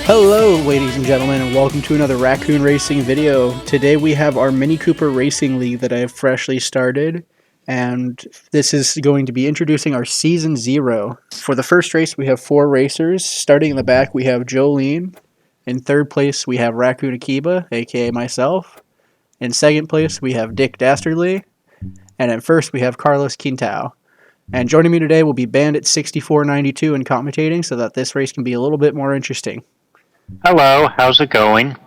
Hello ladies and gentlemen, and welcome to another Raccoon Racing video. Today we have our Mini Cooper Racing League that I have freshly started, and this is going to be introducing our Season 0. For the first race we have 4 racers. Starting in the back we have Jolene. In third place we have Raccoon Akiba, aka myself. In second place we have Dick Dastardly. And at first we have Carlos Quintao. And joining me today will be Bandit6492 in commentating so that this race can be a little bit more interesting. Hello, how's it going?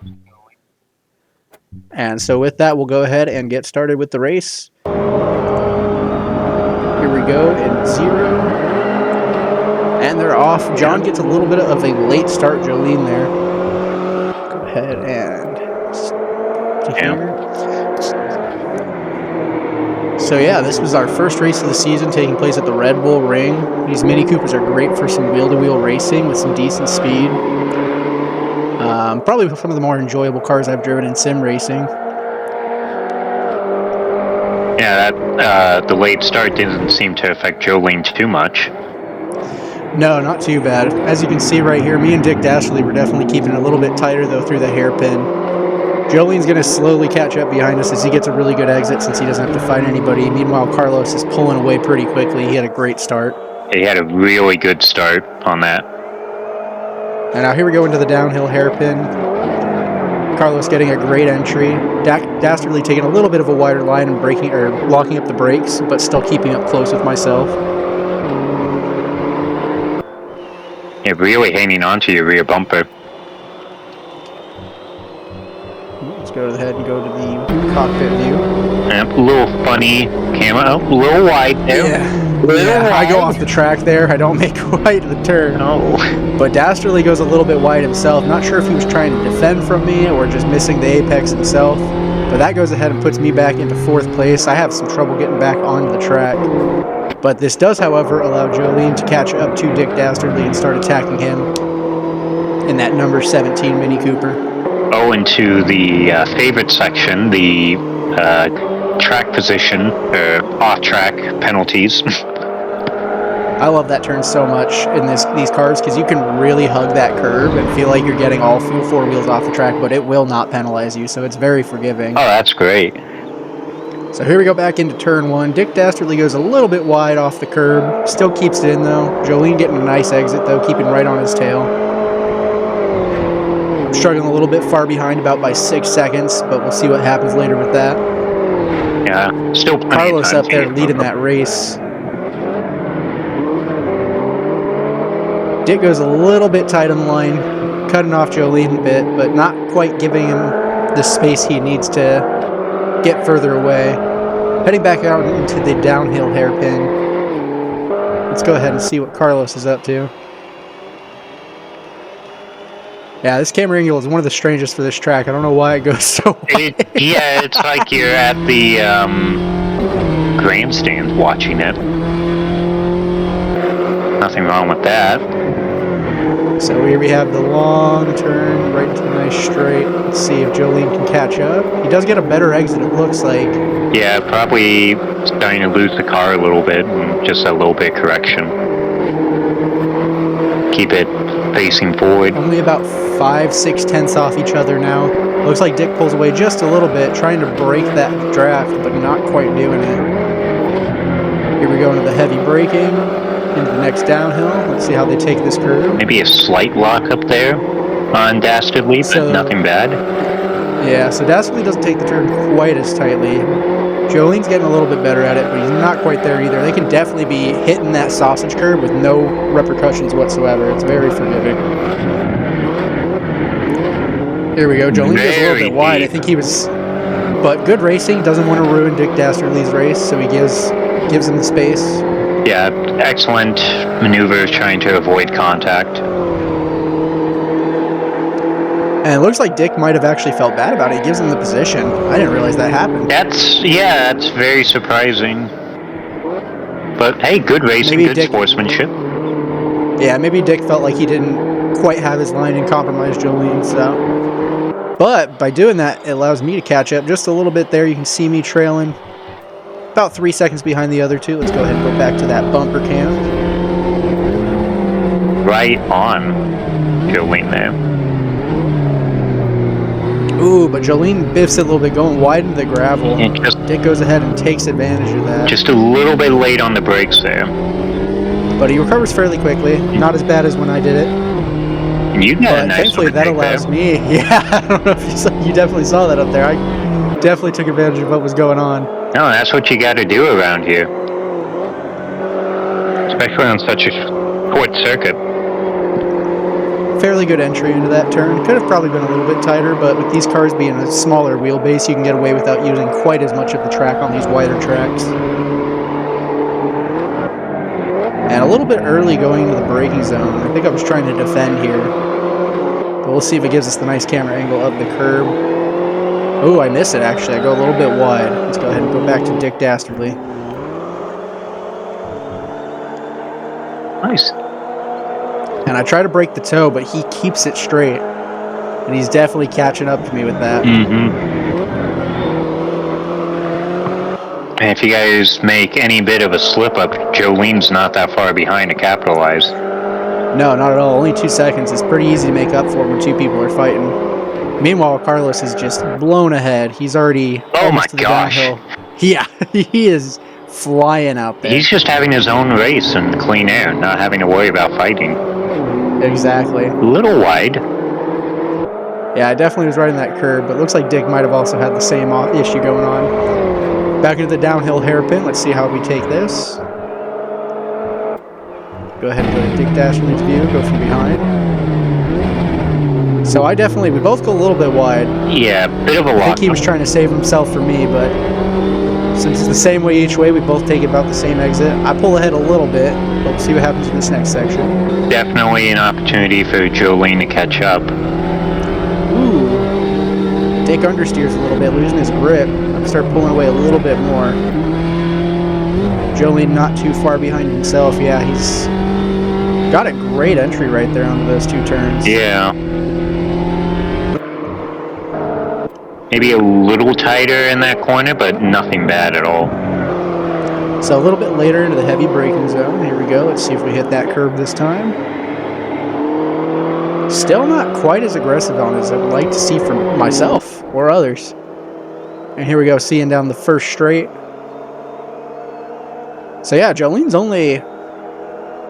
And so with that, we'll go ahead and get started with the race. Here we go in 0. And they're off. John gets a little bit of a late start, Jolene there. Go ahead and to here. So yeah, this was our first race of the season taking place at the Red Bull Ring. These Mini Coopers are great for some wheel-to-wheel racing with some decent speed. Probably some of the more enjoyable cars I've driven in sim racing. Yeah, the late start didn't seem to affect Jolene too much. No, not too bad. As you can see right here, me and Dick Dastardly were definitely keeping it a little bit tighter though through the hairpin. Jolene's going to slowly catch up behind us as he gets a really good exit since he doesn't have to fight anybody. Meanwhile, Carlos is pulling away pretty quickly. He had a great start. He had a really good start on that. And now here we go into the downhill hairpin. Carlos getting a great entry. Dastardly taking a little bit of a wider line and locking up the brakes, but still keeping up close with myself. Yeah, really hanging on to your rear bumper. Let's go ahead and go to the cockpit view. Yep, a little funny camera. Oh, a little wide there. Yeah, I go off the track there. I don't make quite the turn. Oh. But Dastardly goes a little bit wide himself. Not sure if he was trying to defend from me or just missing the apex himself. But that goes ahead and puts me back into 4th place. I have some trouble getting back onto the track. But this does, however, allow Jolene to catch up to Dick Dastardly and start attacking him in that number 17 Mini Cooper. Oh, into the favorite section, the track position, off-track penalties. I love that turn so much in these cars because you can really hug that curb and feel like you're getting all 4 wheels off the track, but it will not penalize you, so it's very forgiving. Oh, that's great. So here we go back into turn 1. Dick Dastardly goes a little bit wide off the curb, still keeps it in though. Jolene getting a nice exit though, keeping right on his tail. I'm struggling a little bit far behind, about by 6 seconds, but we'll see what happens later with that. Yeah, still plenty Carlos of time up there leading that race. Dick goes a little bit tight on the line, cutting off Jolene a bit, but not quite giving him the space he needs to get further away. Heading back out into the downhill hairpin. Let's go ahead and see what Carlos is up to. Yeah, this camera angle is one of the strangest for this track. I don't know why it goes so wide. Yeah, it's like you're at the grandstand watching it. Nothing wrong with that. So here we have the long turn right into the nice straight. Let's see if Jolene can catch up. He does get a better exit, it looks like. Yeah, probably starting to lose the car a little bit, and just a little bit correction. Keep it facing forward. Only about 5-6 tenths off each other now. Looks like Dick pulls away just a little bit, trying to break that draft, but not quite doing it. Here we go into the heavy braking, into the next downhill. Let's see how they take this curve. Maybe a slight lock up there on Dastardly, but nothing bad. Yeah, so Dastardly doesn't take the turn quite as tightly. Jolene's getting a little bit better at it, but he's not quite there either. They can definitely be hitting that sausage curve with no repercussions whatsoever. It's very forgiving. Here we go. Jolene goes a little bit wide. I think he was... But good racing. Doesn't want to ruin Dick Dastardly's race, so he gives him the space. Yeah, excellent maneuvers trying to avoid contact. And it looks like Dick might have actually felt bad about it. He gives him the position. I didn't realize that happened. That's very surprising. But hey, good racing, good sportsmanship. Yeah, maybe Dick felt like he didn't quite have his line and compromise Jolene, so... But by doing that, it allows me to catch up just a little bit there. You can see me trailing about 3 seconds behind the other two. Let's go ahead and go back to that bumper cam. Right on Jolene there. Ooh, but Jolene biffs it a little bit, going wide into the gravel. And Dick goes ahead and takes advantage of that. just a little bit late on the brakes there. But he recovers fairly quickly. Not as bad as when I did it. And you got a nice thankfully, that allows me. Yeah, I don't know if you definitely saw that up there. I definitely took advantage of what was going on. No, that's what you got to do around here. Especially on such a short circuit. Fairly good entry into that turn. Could have probably been a little bit tighter, but with these cars being a smaller wheelbase, you can get away without using quite as much of the track on these wider tracks. And a little bit early going into the braking zone. I think I was trying to defend here. But we'll see if it gives us the nice camera angle of the curb. Oh, I miss it actually. I go a little bit wide. Let's go ahead and go back to Dick Dastardly. Nice. And I try to break the toe, but he keeps it straight. And he's definitely catching up to me with that. And if you guys make any bit of a slip-up, Jolene's not that far behind to capitalize. No, not at all. Only 2 seconds. It's pretty easy to make up for when two people are fighting. Meanwhile, Carlos is just blown ahead. He's already almost to the downhill. Yeah, he is flying out there. He's just having his own race in clean air, not having to worry about fighting. Exactly. A little wide. Yeah, I definitely was right in that curb, but it looks like Dick might have also had the same issue going on. Back into the downhill hairpin. Let's see how we take this. Go ahead and go to Dick Dastardly's view, go from behind. So we both go a little bit wide. Yeah, bit of a lot. I think he was trying to save himself for me, but since it's the same way each way, we both take about the same exit. I pull ahead a little bit, but we'll see what happens in this next section. Definitely an opportunity for Jolene to catch up. Ooh. Dick understeers a little bit, losing his grip. I start pulling away a little bit more. Jolene not too far behind himself. Yeah, he's got a great entry right there onto those two turns. Yeah. Maybe a little tighter in that corner, but nothing bad at all. So a little bit later into the heavy braking zone. Here we go. Let's see if we hit that curb this time. Still not quite as aggressive on it as I would like to see from myself or others. And here we go, seeing down the first straight. So yeah, Jolene's only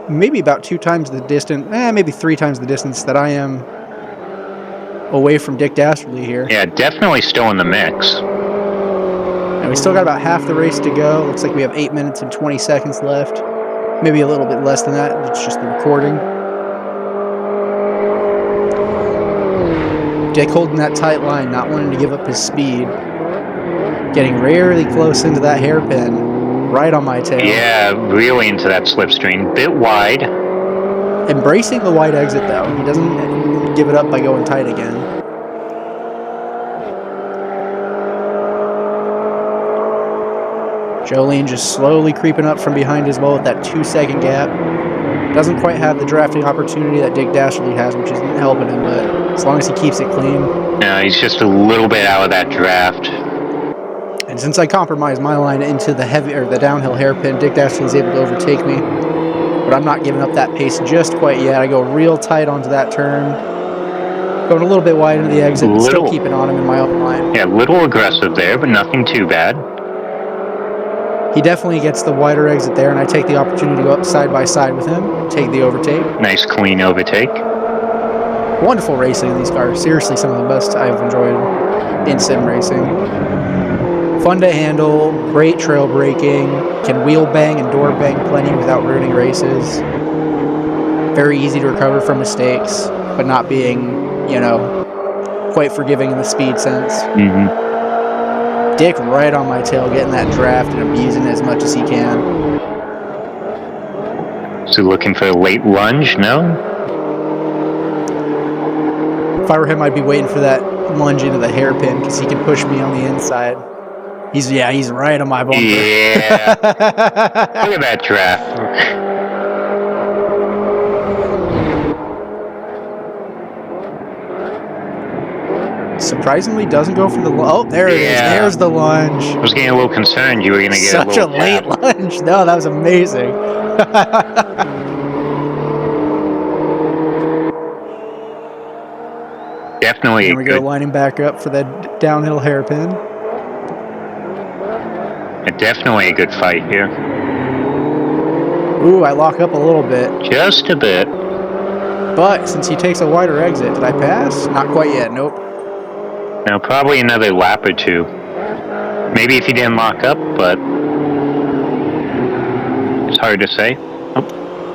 maybe about 2 times the distance, maybe 3 times the distance that I am away from Dick Dastardly here. Yeah, definitely still in the mix. And we still got about half the race to go. Looks like we have 8 minutes and 20 seconds left. Maybe a little bit less than that. It's just the recording. Dick holding that tight line, not wanting to give up his speed. Getting rarely close into that hairpin, right on my tail. Yeah, really into that slipstream. Bit wide. Embracing the wide exit, though. He doesn't give it up by going tight again. Jolene just slowly creeping up from behind as well with that 2-second gap. Doesn't quite have the drafting opportunity that Dick Dastardly has, which isn't helping him, but as long as he keeps it clean. No, he's just a little bit out of that draft. And since I compromised my line into the downhill hairpin, Dick Dastardly's able to overtake me. But I'm not giving up that pace just quite yet. I go real tight onto that turn. Going a little bit wide into the exit, but still keeping on him in my own line. Yeah, a little aggressive there, but nothing too bad. He definitely gets the wider exit there, and I take the opportunity to go up side by side with him, take the overtake. Nice clean overtake. Wonderful racing in these cars. Seriously, some of the best I've enjoyed in sim racing. Fun to handle, great trail braking, can wheel bang and door bang plenty without ruining races. Very easy to recover from mistakes, but not being, quite forgiving in the speed sense. Mm-hmm. Dick right on my tail, getting that draft and abusing it as much as he can. So looking for a late lunge, no? If I were him, I'd be waiting for that lunge into the hairpin because he can push me on the inside. He's right on my bumper. Yeah. Look at that draft. Surprisingly, doesn't go for the oh, there it is. There's the lunge. I was getting a little concerned you were going to get such a late lunge. No, that was amazing. definitely Here a we go, good, lining back up for the downhill hairpin. definitely a good fight here. Ooh, I lock up a little bit. Just a bit. But since he takes a wider exit, did I pass? Not quite yet, nope. Now, probably another lap or two. Maybe if he didn't lock up, but it's hard to say.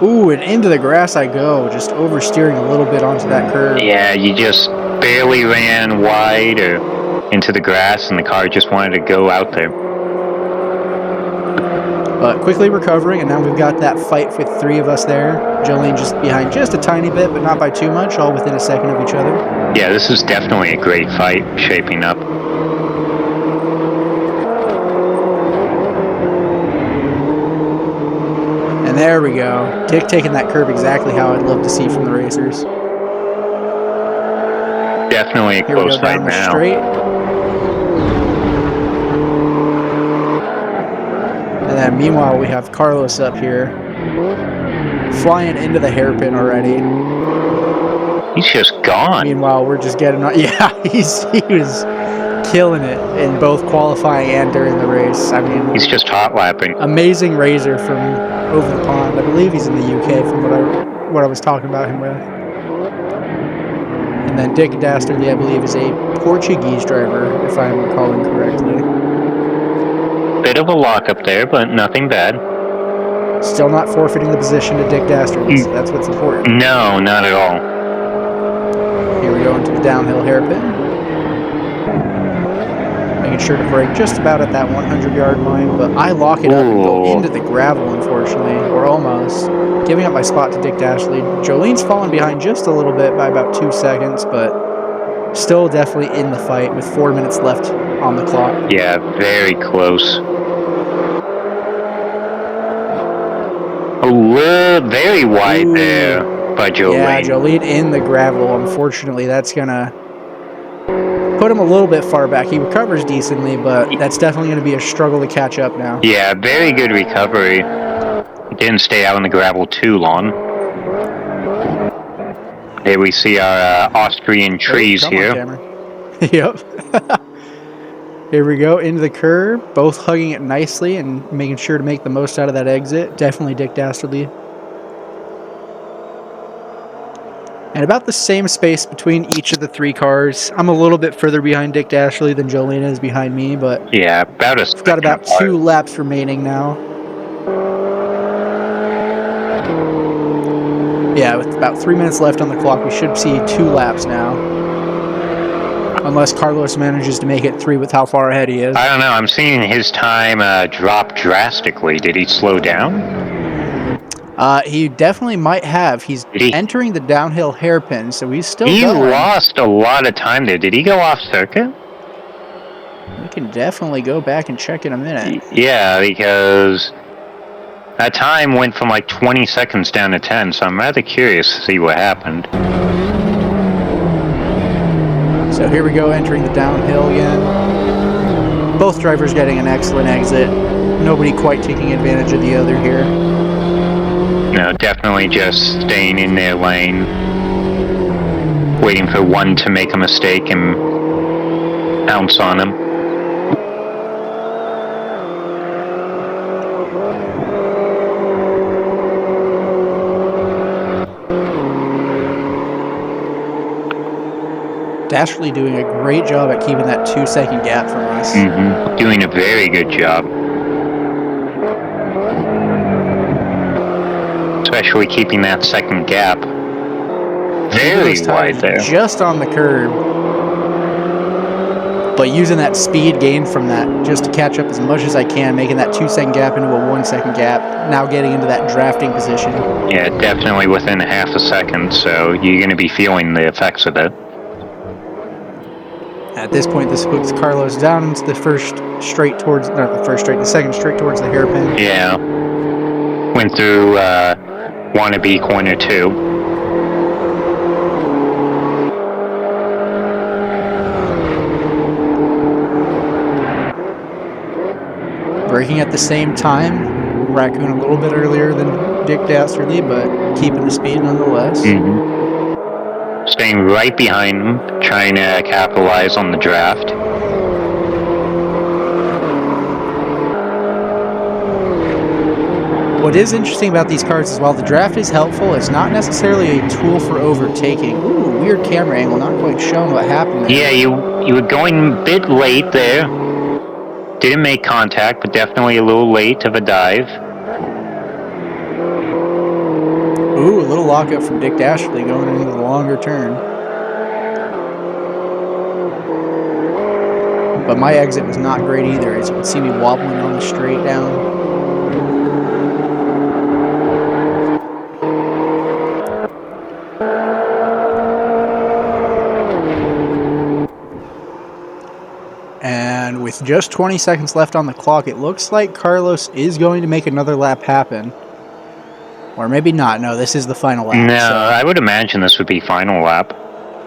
Ooh, and into the grass I go, just oversteering a little bit onto that curve. Yeah, you just barely ran wide or into the grass, and the car just wanted to go out there. But quickly recovering, and now we've got that fight with three of us there. Jolene just behind just a tiny bit, but not by too much, all within a second of each other. Yeah, this is definitely a great fight shaping up. And there we go. Dick taking that curve exactly how I'd love to see from the racers. Definitely a Here we close go fight down the now. straight. And then meanwhile we have Carlos up here, flying into the hairpin already. He's just gone. Meanwhile we're just getting on. Yeah, he was killing it in both qualifying and during the race. I mean, He's just hot lapping. amazing razor from over the pond. I believe he's in the UK from what I was talking about him with. And then Dick Dastardly, I believe, is a Portuguese driver, if I'm recalling correctly. Bit of a lockup there, but nothing bad. Still not forfeiting the position to Dick Dastardly, so that's what's important. No, not at all. Here we go into the downhill hairpin. Making sure to brake just about at that 100-yard line, but I lock it up and go into the gravel, unfortunately, or almost. Giving up my spot to Dick Dastardly. Jolene's fallen behind just a little bit by about 2 seconds, but still definitely in the fight with 4 minutes left on the clock. Yeah, very close. Very wide there by Jolene. Yeah, Jolene in the gravel. Unfortunately, that's going to put him a little bit far back. He recovers decently, but that's definitely going to be a struggle to catch up now. Yeah, very good recovery. Didn't stay out in the gravel too long. Here we see our Austrian trees here. Yep. Here we go into the curb, both hugging it nicely and making sure to make the most out of that exit. Definitely Dick Dastardly. And about the same space between each of the three cars. I'm a little bit further behind Dick Dastardly than Jolene is behind me, but yeah, about a we've got about 2 laps remaining now. Yeah, with about 3 minutes left on the clock, we should see 2 laps now. Unless Carlos manages to make it 3 with how far ahead he is. I don't know. I'm seeing his time drop drastically. Did he slow down? He definitely might have. He's entering the downhill hairpin, so he's still going. He going. Lost a lot of time there. Did he go off circuit? We can definitely go back and check in a minute. Yeah, because that time went from like 20 seconds down to 10, so I'm rather curious to see what happened. So here we go, entering the downhill again. Both drivers getting an excellent exit. Nobody quite taking advantage of the other here. No, definitely just staying in their lane. Waiting for one to make a mistake and pounce on him. Dastardly doing a great job at keeping that 2-second gap from us. Mm-hmm. Doing a very good job. Especially keeping that second gap very wide there. Just on the curb. But using that speed gain from that just to catch up as much as I can, making that 2-second gap into a 1-second gap, now getting into that drafting position. Yeah, definitely within half a second, so you're going to be feeling the effects of it. At this point, this puts Carlos down into the second straight towards the hairpin. Yeah. Went through wannabe corner 2. Braking at the same time. Raccoon a little bit earlier than Dick Dastardly, but keeping the speed nonetheless. Mm-hmm. Staying right behind him, trying to capitalize on the draft. What is interesting about these cars is while the draft is helpful, it's not necessarily a tool for overtaking. Ooh, weird camera angle, not quite showing what happened there. Yeah, you were going a bit late there. Didn't make contact, but definitely a little late of a dive. Ooh, a little lockup from Dick Dashley going into the longer turn. But my exit was not great either, as you can see me wobbling on the straight down. And with just 20 seconds left on the clock, it looks like Carlos is going to make another lap happen. Or maybe not. No, this is the final lap. No, so I would imagine this would be final lap.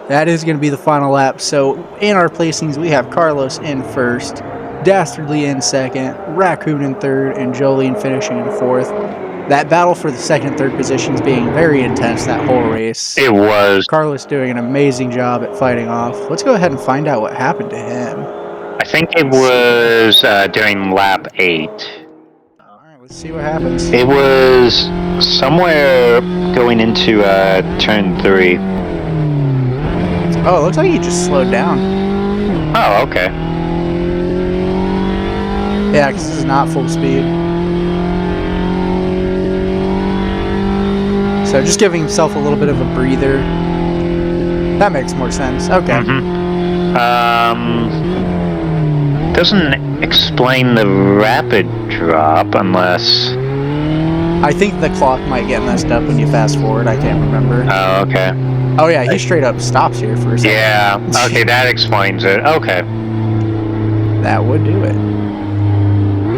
that is going to be the final lap. So in our placings, we have Carlos in first, Dastardly in second, Raccoon in third, and Jolene finishing in fourth. That battle for the second and third positions being very intense that whole race. It was. Carlos doing an amazing job at fighting off. Let's go ahead and find out what happened to him. I think it was during lap 8. Alright, let's see what happens. It was somewhere going into turn 3. Oh, it looks like he just slowed down. Oh, okay. Yeah, because this is not full speed. So just giving himself a little bit of a breather. That makes more sense. Okay. Doesn't explain the rapid drop unless... I think the clock might get messed up when you fast forward. I can't remember. Oh, okay. Oh yeah, he straight up stops here for a second. Yeah, okay, that explains it. Okay. That would do it.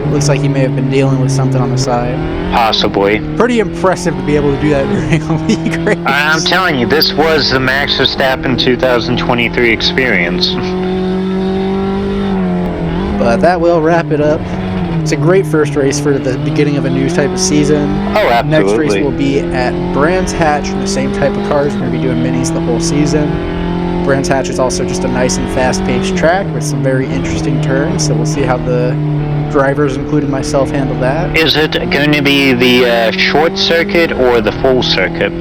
Looks like he may have been dealing with something on the side. Possibly. Pretty impressive to be able to do that during a league race. I'm telling you, this was the Max Verstappen 2023 experience. But that will wrap it up. It's a great first race for the beginning of a new type of season. Oh, absolutely. Next race will be at Brands Hatch in the same type of cars. We're going to be doing minis the whole season. Brands Hatch is also just a nice and fast-paced track with some very interesting turns, so we'll see how the drivers, including myself, handle that. Is it going to be the short circuit or the full circuit?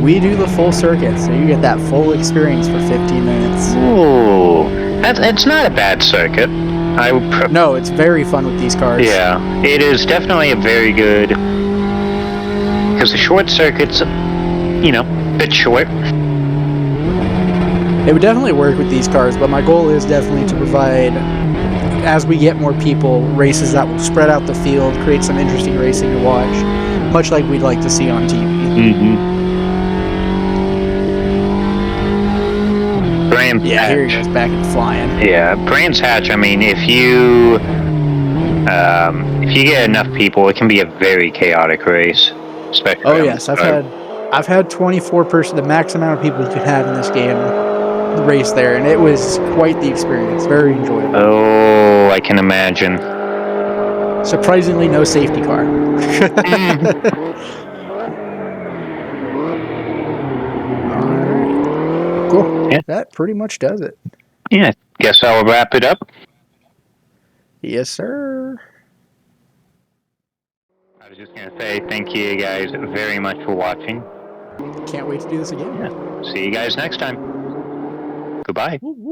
We do the full circuit, so you get that full experience for 15 minutes. Ooh, it's not a bad circuit. I would No, it's very fun with these cars. Yeah, it is definitely a very good... Because the short circuit's, you know, a bit short. It would definitely work with these cars, but my goal is definitely to provide, as we get more people, races that will spread out the field, create some interesting racing to watch, much like we'd like to see on TV. Mm-hmm. Yeah, here he goes back and flying. Yeah, Brands Hatch, I mean, if you get enough people, it can be a very chaotic race. Especially oh yes, I've had 24 the max amount of people you could have in this game race there, and it was quite the experience. Very enjoyable. Oh, I can imagine. Surprisingly, no safety car. Alright. Cool. Yeah. That pretty much does it. Yeah, guess I'll wrap it up. Yes, sir. I was just going to say thank you guys very much for watching. Can't wait to do this again. Yeah. See you guys next time. Goodbye. Woo, woo.